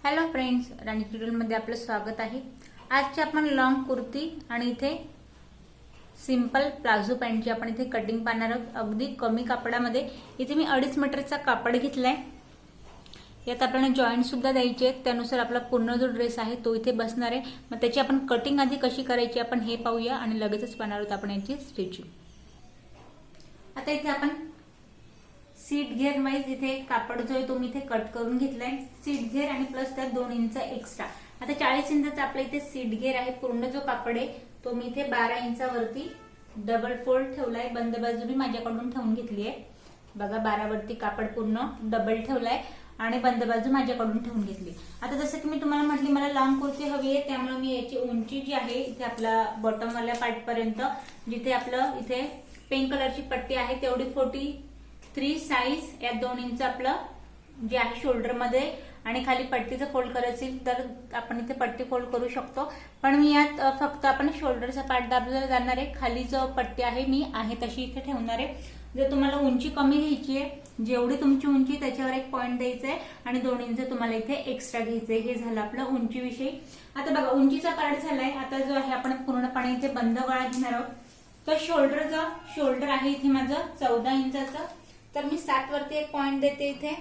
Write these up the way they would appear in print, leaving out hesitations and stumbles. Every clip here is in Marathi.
हॅलो फ्रेंड्स, राणी ट्युटोरियलमध्ये आपलं स्वागत आहे। आजची आपण लॉंग कुर्ती आणि इथे सिंपल प्लाझो पॅन्टची आपण इथे कटिंग पाहणार आहोत। अगदी कमी कापडामध्ये इथे मी 2.5 मीटरचा कापड घेतलाय। यात आपल्याला जॉईंट सुद्धा द्यायचे आहेत, त्यानुसार आपला पूर्ण जो ड्रेस आहे तो इथे बसणार आहे। मग त्याची आपण कटिंग आधी कशी करायची आपण हे पाहूया आणि लगेचच पाहणार आहोत आपण याची स्टिचिंग। आता इथे आपण सीट घेर वाइज इथे कापड जो आहे तो मी इथे कट करून घेतलाय। सीट घेर आणि प्लस त्यात 2 इंच एक्स्ट्रा। आता 40 इंचाचा आपला इथे सीट घेर आहे। पूर्ण जो कापड आहे तो मी इथे 12 इंचावरती डबल फोल्ड ठेवलाय। बंद बाजू मी माझ्याकडून ठेवून घेतली आहे। बघा 12 वरती कापड पूर्ण डबल ठेवलाय आणि बंद बाजू माझ्याकडून ठेवून घेतली। आता जसं की मी तुम्हाला म्हटली मला लॉंग कुर्ती हवी आहे, त्यामुळे मी याची उंची जी आहे इथे आपला बॉटम वाल्या पार्ट पर्यंत जिथे आपलं इथे पिंक कलरची पट्टी आहे तेवढी 43 साइज या 2 इंच आपलं जे आहे शोल्डर मध्ये आणि खाली पट्टीचं फोल्ड करायचं तर आपण इथे पट्टी फोल्ड करू शकतो। पण मी यात फक्त आपण शोल्डरचा पार्ट दाबला जाणार आहे। खाली जो पट्टी आहे मी आहे तशी इथे ठेवणार आहे। जर तुम्हाला उंची कमी घ्यायची आहे, जेवढी तुमची उंची त्याच्यावर एक पॉइंट द्यायचा आहे आणि 2 इंच तुम्हाला इथे एक्स्ट्रा घ्यायचंय। हे झालं आपलं उंचीविषयी। आता बघा उंचीचा पार्ट झालाय। आता जो आहे आपण पूर्णपणे इथे बंद गळा घेणार आहोत। तर शोल्डर आहे इथे माझं 14 इंचाचं, तर मी 7 वरती एक पॉइंट देते इथे।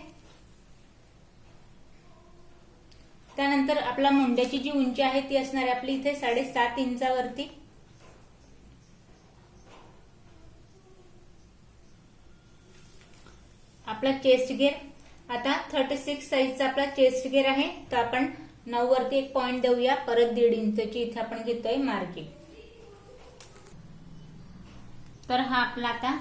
त्यानंतर आपला मुंड्याची जी उंची आहे ती असणार आहे आपली इथे 7.5 इंचावरती। आपला चेस्ट घेर आता 36 साइजचा आपला चेस्ट घेर आहे, तर आपण 9 वरती एक पॉइंट देऊया। परत 1.5 इंचची इथे आपण घेतोय मार्किंग। तर हा आपला आता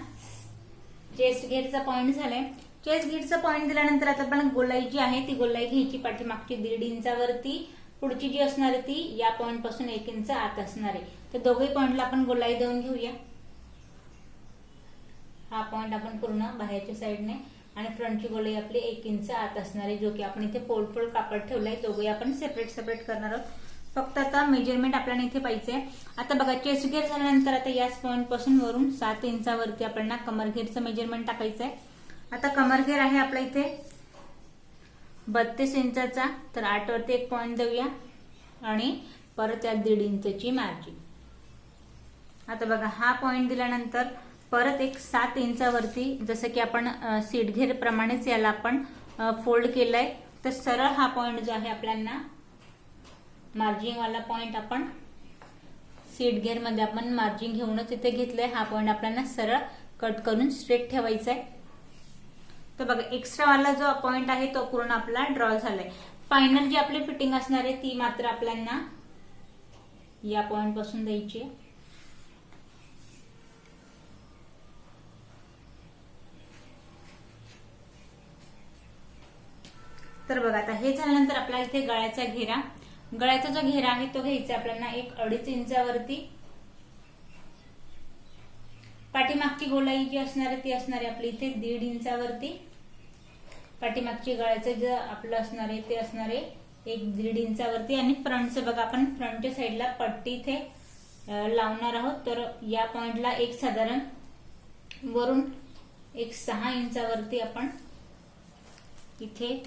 चेस्ट घेरचा पॉइंट झालाय। चेस्ट घेरचा पॉइंट दिल्यानंतर आता आपण गोलाई जी आहे ती गोलाई घ्यायची पाठीमागची 1.5 इंचावरती। पुढची जी असणार आहे ती या पॉइंट पासून 1 इंच आत असणार आहे। तर दोघे पॉइंटला आपण गोलाई देऊन घेऊया। हा पॉइंट आपण पूर्ण बाहेरच्या साइडने आणि फ्रंटची गोलाई आपली 1 इंच आत असणार आहे, जो की आपण इथे फोल्ड कापड ठेवलाय। दोघे आपण सेपरेट करणार आहोत। फक्त आता मेजरमेंट आपल्याला इथे पाहिजे। आता बघा चेस्ट घेर झाल्यानंतर आता याच पॉइंट पासून वरून 7 इंचावरती आपल्याला कमर घेरचं मेजरमेंट टाकायचं आहे। आता कमर घेर आहे आपला इथे 32 इंचाचा, तर 8 वरती एक पॉइंट देऊया आणि परत त्यात 1.5 इंचची मार्जिन। आता बघा हा पॉइंट दिल्यानंतर परत एक 7 इंचावरती जसं की आपण सीट घेर प्रमाणेच याला आपण फोल्ड केलंय, तर सरळ हा पॉइंट जो आहे आपल्याला मार्जिन वाला पॉइंट आपण सीट घेर मध्ये आपण मार्जिन घेऊनच इथे घेतलंय। हा पॉइंट आपल्याला सरळ कट करून स्ट्रेट ठेवायचा आहे। तर बघा एक्स्ट्रा वाला जो पॉइंट आहे तो पूर्ण आपला ड्रॉ झालाय। फायनल जी आपली फिटिंग असणार आहे ती मात्र आपल्याला या पॉइंट पासून द्यायची आहे। तर बघा आता हे झाल्यानंतर आपला इथे गळ्याचा जो घेरा आहे तो घ्यायचा आपल्याला 1.5 इंचावरती। पाठीमागची गोलाई जी असणार आहे ती असणार आहे आपली इथे 1.5 इंचावरती। पाठीमागची गळ्याचं जे आपलं असणार आहे ते असणार आहे 1.5 इंचावरती। आणि फ्रंटचं बघा आपण फ्रंटच्या साईडला पट्टी इथे लावणार आहोत, तर या पॉइंटला एक साधारण वरून एक 6 इंचावरती आपण इथे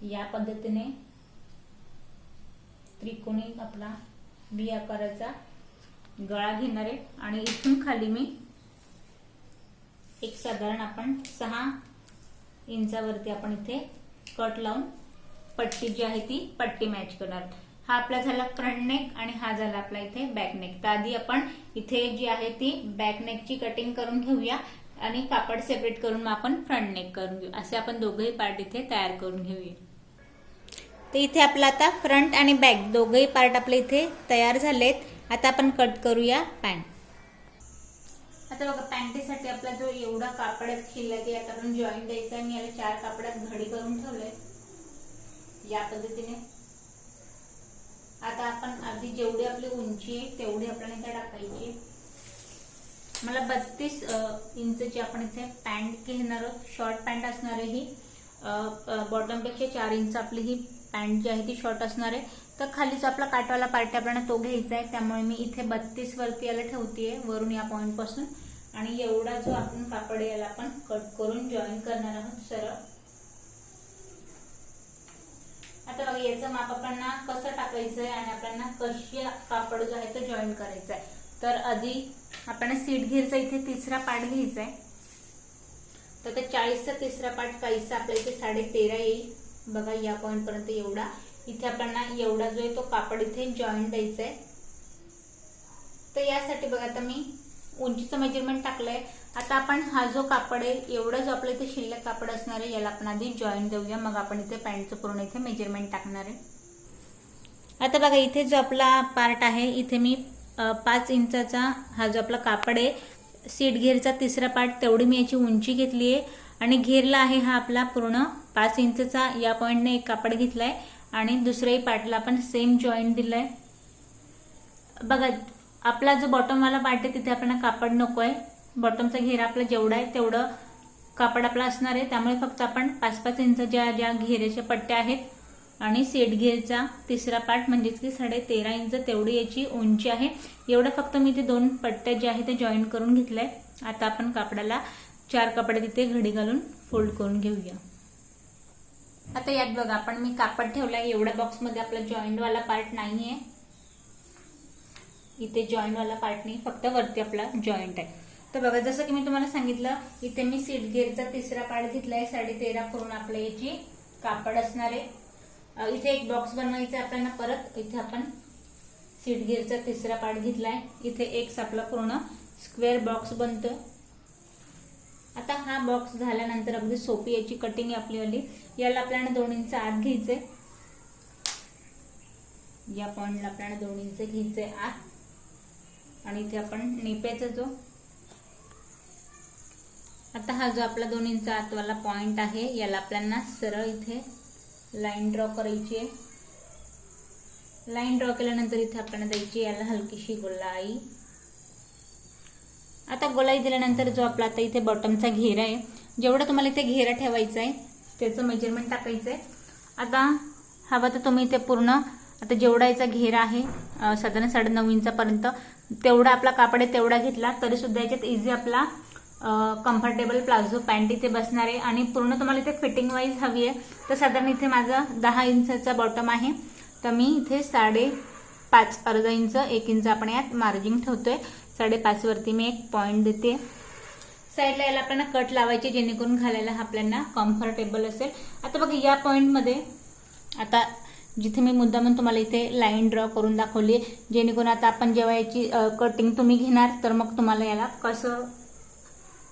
या पद्धतीने त्रिकोणी आपला बी आकाराचा गळा घेणार आहे आणि इथून खाली मी एक साधारण आपण 6 इंचावरती आपण इथे कट लावून पट्टी जी आहे ती पट्टी मॅच करणार। हा आपला झाला फ्रंट नेक आणि हा झाला आपला इथे बॅक नेक। तर आधी आपण इथे जी आहे ती बॅक नेकची कटिंग करून घेऊया आणि कापड सेपरेट करून आपण फ्रंट नेक करून घेऊ। असे आपण दोघेही पार्ट इथे तयार करून घेऊया। तर इथे आपला आता फ्रंट आणि बॅक दोघेही पार्ट आपले इथे तयार झालेत। आता आपण कट करूया पॅन्ट। आता बघा पॅन्टीसाठी आपला जो एवढा कापड शिल्लक आहे आता आपण जॉईंट द्यायचा आहे। मी याला 4 कापडात घडी करून ठेवलंय या पद्धतीने। आता आपण आधी जेवढी आपली उंची आहे तेवढी आपल्याला इथे टाकायची। मला 32 इंचची आपण इथे पॅन्ट घेणार आहोत। शॉर्ट पॅन्ट असणार आहे ही, बॉटम पेक्षा 4 इंच आपली ही पॅन्ट जी आहे ती शॉर्ट असणार आहे। तर खालीच आपला काटवाला पार्ट आपल्याला तो घ्यायचा आहे, त्यामुळे मी इथे 32 वरती याला ठेवतेय वरून या पॉइंट पासून। आणि एवढा जो आपण कापड याला आपण कट करून जॉईन करणार आहोत सरळ। आता बघा याचं माप आपल्याला कसं टाकायचं आहे आणि आपल्याला कशी कापड जो आहे तो जॉईन करायचा आहे. तर आधी आपल्याला सीट घेरचा इथे तिसरा पार्ट घ्यायचा आहे. तर ते 40चा तिसरा पार्ट काहीसा आपल्या इथे 13.5 येईल. बघा या पॉइंट पर्यंत एवढा. इथे आपल्याला एवढा जो आहे तो कापड इथे जॉईन द्यायचा आहे. तर यासाठी बघा आता मी उंचीचं मेजरमेंट टाकलंय. आता आपण हा जो कापड आहे एवढा जो आपल्या इथे शिल्लक कापड असणार आहे याला आपण आधी जॉईन देऊया, मग आपण इथे पॅन्टचं पूर्ण इथे मेजरमेंट टाकणार आहे. आता बघा इथे जो आपला पार्ट आहे इथे मी 5 इंचाचा हा जो आपला कापड आहे सीट घेरचा तिसरा पार्ट तेवढी मी याची उंची घेतली आहे आणि घेरला आहे हा आपला पूर्ण 5 इंचचा. या पॉइंटने एक कापड घेतलाय आणि दुसऱ्याही पार्टला आपण सेम जॉईंट दिलाय. बघा आपला जो बॉटमवाला पार्ट आहे तिथे आपल्याला कापड नको आहे. बॉटमचा घेरा आपला जेवढा आहे तेवढं कापड आपला असणार आहे. त्यामुळे फक्त आपण 5-5 इंच ज्या घेऱ्याच्या पट्ट्या आहेत आणि सेट घेरचा तिसरा पार्ट म्हणजेच की 13.5 इंच तेवढी याची उंची आहे. एवढं फक्त मी ते 2 पट्ट्या ज्या आहेत ते जॉईन करून घेतलंय. आता आपण कापडाला 4 कपडे तिथे घडी घालून फोल्ड करून घेऊया. आता यात बघा आपण मी कापड ठेवलाय. एवढ्या बॉक्समध्ये आपला जॉईंट वाला पार्ट नाहीये. इथे जॉईंट वाला पार्ट नाही, फक्त वरती आपला जॉईंट आहे. तर बघा जसं की मी तुम्हाला सांगितलं इथे मी सीट घेरचा तिसरा पार्ट घेतलाय. 13.5 पूर्ण आपल्या याची कापड असणार आहे. इथे एक बॉक्स बनवायचा आपल्याला. परत इथे आपण सीट घेरचा तिसरा पार्ट घेतलाय. इथे एक आपला पूर्ण स्क्वेअर बॉक्स बनतो. आता हा बॉक्स झाल्यानंतर अगदी सोपी याची कटिंग आहे आपली वाली. याला आपल्याला 2 इंच आत घ्यायचंय. या पॉइंटला आपल्याला 2 इंच घ्यायचंय आत आणि इथे आपण नेप्याचा जो आता हा जो आपला 2 इंच आतवाला पॉइंट आहे याला आपल्याला सरळ इथे लाईन ड्रॉ करायची आहे. लाईन ड्रॉ केल्यानंतर इथे आपल्याला द्यायची याला हलकीशी गोलाई. आता गोलाई दिल्यानंतर जो आपला आता इथे बॉटमचा घेरा आहे जेवढा तुम्हाला इथे घेरा ठेवायचा आहे त्याचं मेजरमेंट टाकायचं आहे. आता हवा तर तुम्ही इथे पूर्ण आता जेवढा याचा घेरा आहे साधारण 9.5 इंचापर्यंत तेवढा आपला कापड आहे तेवढा घेतला तरी सुद्धा याच्यात इझी आपला कम्फर्टेबल प्लाझो पॅन्ट इथे बसणार आहे. आणि पूर्ण तुम्हाला इथे फिटिंग वाईज हवी आहे तर साधारण इथे माझा 10 इंचाचा बॉटम आहे तर मी इथे 5.5 अर्धा इंच 1 इंच आपण यात मार्जिन ठेवतोय. 5.5 वरती मी एक पॉइंट देते. साईडला याला आपल्याला कट लावायचे जेणेकरून घालायला आपल्याला कम्फर्टेबल असेल. आता बघा या पॉइंट मध्ये आता जिथे मी मुद्दामून तुम्हाला इथे लाईन ड्रॉ करून दाखवली जेणेकरून आता आपण जेव्हा याची कटिंग तुम्ही घेणार तर मग तुम्हाला याला कसं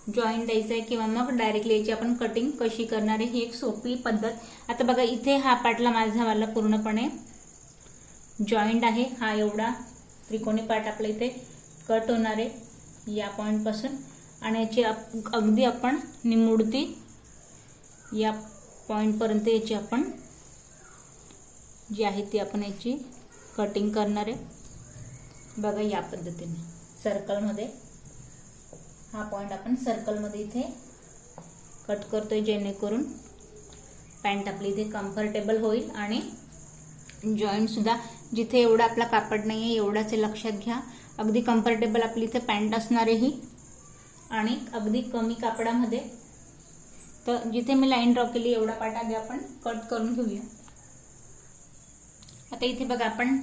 जॉईन द्यायचं आहे किंवा मग डायरेक्टली याची आपण कटिंग कशी करणार आहे ही एक सोपी पद्धत. आता बघा इथे हा पार्टला माझा वाला पूर्णपणे जॉईंट आहे. हा एवढा त्रिकोणी पार्ट आपल्या इथे कट होणार आहे या पॉइंट पासून आणि याची अगदी आपण निमुडती या पॉइंट पर्यंत याची आपण जी आहे ती आपण याची कटिंग करणार आहे. बघा या पद्धतीने सर्कलमध्ये हा पॉइंट आपण सर्कलमध्ये इथे कट करतोय जेणेकरून पॅन्ट आपली इथे कम्फर्टेबल होईल आणि जॉईंट सुद्धा जिथे एवढा आपला कापड नाहीये एवढाच लक्षात घ्या. अगदी कम्फर्टेबल आपली इथे पॅन्ट असणार आहे ही आणि अगदी कमी कापडामध्ये. तर जिथे मी लाईन ड्रॉ केली एवढा पार्ट आधी आपण कट करून घेऊया. आता इथे बघा आपण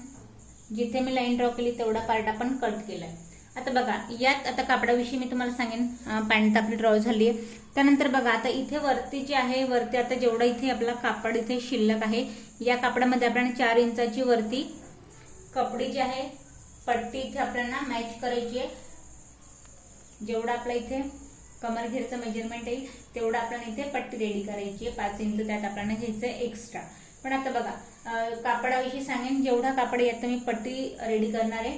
जिथे मी लाईन ड्रॉ केली तेवढा पार्ट आपण कट केलाय. आता बघा यात आता कापडाविषयी मी तुम्हाला सांगेन. पॅन्ट आपली ड्रॉ झाली आहे त्यानंतर बघा आता इथे वरती जे आहे वरती आता जेवढा इथे आपला कापड इथे शिल्लक आहे या कापडामध्ये आपल्याला 4 इंचाची वरती कपडी जी आहे पट्टी इथे आपल्याला मॅच करायची आहे. जेवढा आपला इथे कमर घेरचं मेजरमेंट येईल तेवढा आपल्याला इथे पट्टी रेडी करायची आहे. 5 इंच त्यात आपल्याला घ्यायचं आहे एक्स्ट्रा. पण आता बघा कापडाविषयी सांगेन जेवढा कापड यात मी पट्टी रेडी करणार आहे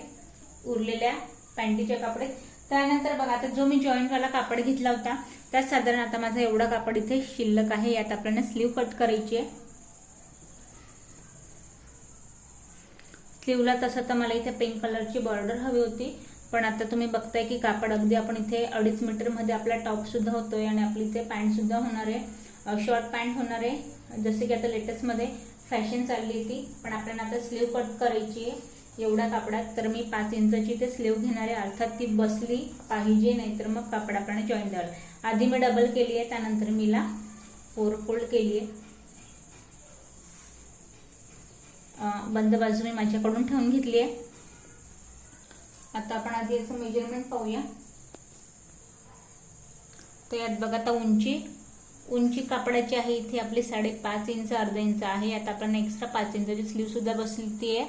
उरलेल्या पॅन्टीच्या कापडे. त्यानंतर बघा आता जो मी जॉईंट वाला कापड घेतला होता त्यात साधारण आता माझा एवढा कापड इथे शिल्लक आहे. यात आपल्याला स्लीव कट करायची आहे. स्लीवला तसं तर मला इथे पिंक कलरची बॉर्डर हवी होती पण आता तुम्ही बघताय की कापड अगदी आपण इथे 2.5 मीटर मध्ये आपला टॉप सुद्धा होतोय आणि आपली इथे पॅन्ट सुद्धा होणार आहे. शॉर्ट पॅन्ट होणार आहे जसे की आता लेटेस्ट मध्ये फॅशन चालली होती. पण आपल्याला आता स्लीव कट करायची आहे एवढ्या कापडात. तर मी 5 इंचाची ते स्लीव घेणार आहे. अर्थात ती बसली पाहिजे नाहीतर मग कापड आपल्याला जॉईन द्यावं. आधी मी डबल केली आहे त्यानंतर मीला 4 फोल्ड केली आहे. बंद बाजू मी माझ्याकडून ठेवून घेतली आहे. आता आपण आधी याचं मेजरमेंट पाहूया. तर यात बघा आता उंची कापडाची आहे इथे आपली 5.5 इंच, अर्धा इंच आहे. आता आपण एक्स्ट्रा 5 इंचाची स्लीव सुद्धा बसली आहे.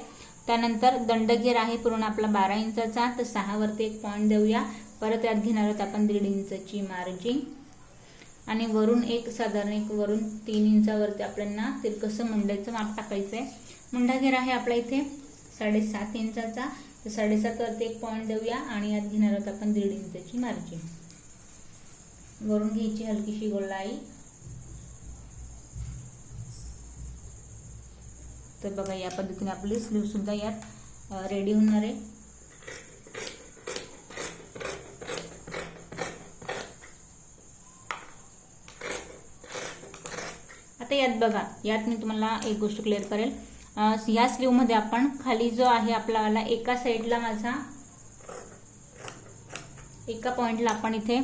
त्यानंतर दंडघेर आहे पूर्ण आपला 12 इंचाचा, तर 6 वरती एक पॉइंट देऊया. परत यात घेणार आहोत आपण 1.5 इंचची मार्जिन आणि वरून साधारण वरून 3 इंचावरती आपल्याला तिरकसं मुंड्याचं माप टाकायचंय. मुंडा घेर आहे आपला इथे 7.5 इंचाचा, तर 7.5 वरती एक पॉइंट देऊया आणि यात घेणार आहोत आपण 1.5 इंचाची मार्जिन. वरून घ्यायची हलकीशी गोलाई. तर बघा या पद्धतीने आपली स्लीव सुद्धा यात रेडी होणार आहे. आता यात बघा, यात मी तुम्हाला एक गोष्ट क्लिअर करेल. या स्लीव मध्ये आपण खाली जो आहे आपला एका साइडला माझा एका पॉइंटला आपण इथे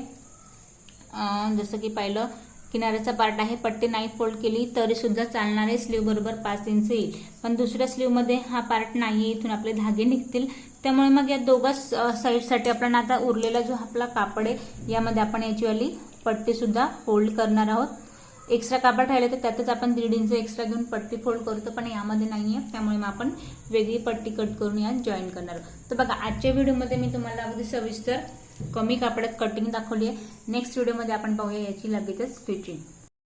जसं की पाहिलं किनाऱ्याचा पार्ट आहे, पट्टी नाही फोल्ड केली तरी सुद्धा चालणार आहे. स्लीव बरोबर 5 इंच येईल. पण दुसऱ्या स्लीव मध्ये हा पार्ट नाहीये, इथून आपले धागे निघतील. त्यामुळे मग या दोघा साईडसाठी आपण आता उरलेला जो आपला कापड आहे यामध्ये आपण याची वाली पट्टी सुद्धा फोल्ड करणार आहोत. एक्स्ट्रा कापड राहिले तर त्यातच आपण 1.5 इंच एक्स्ट्रा घेऊन पट्टी फोल्ड करतो, पण यामध्ये नाहीये. त्यामुळे मग आपण वेगळी पट्टी कट करून यात जॉईन करणार आहोत. तर बघा आजच्या व्हिडिओमध्ये मी तुम्हाला अगदी सविस्तर कमी कापडात कटिंग दाखवली आहे. नेक्स्ट व्हिडिओमध्ये आपण पाहूया याची लगेचच स्टिचिंग.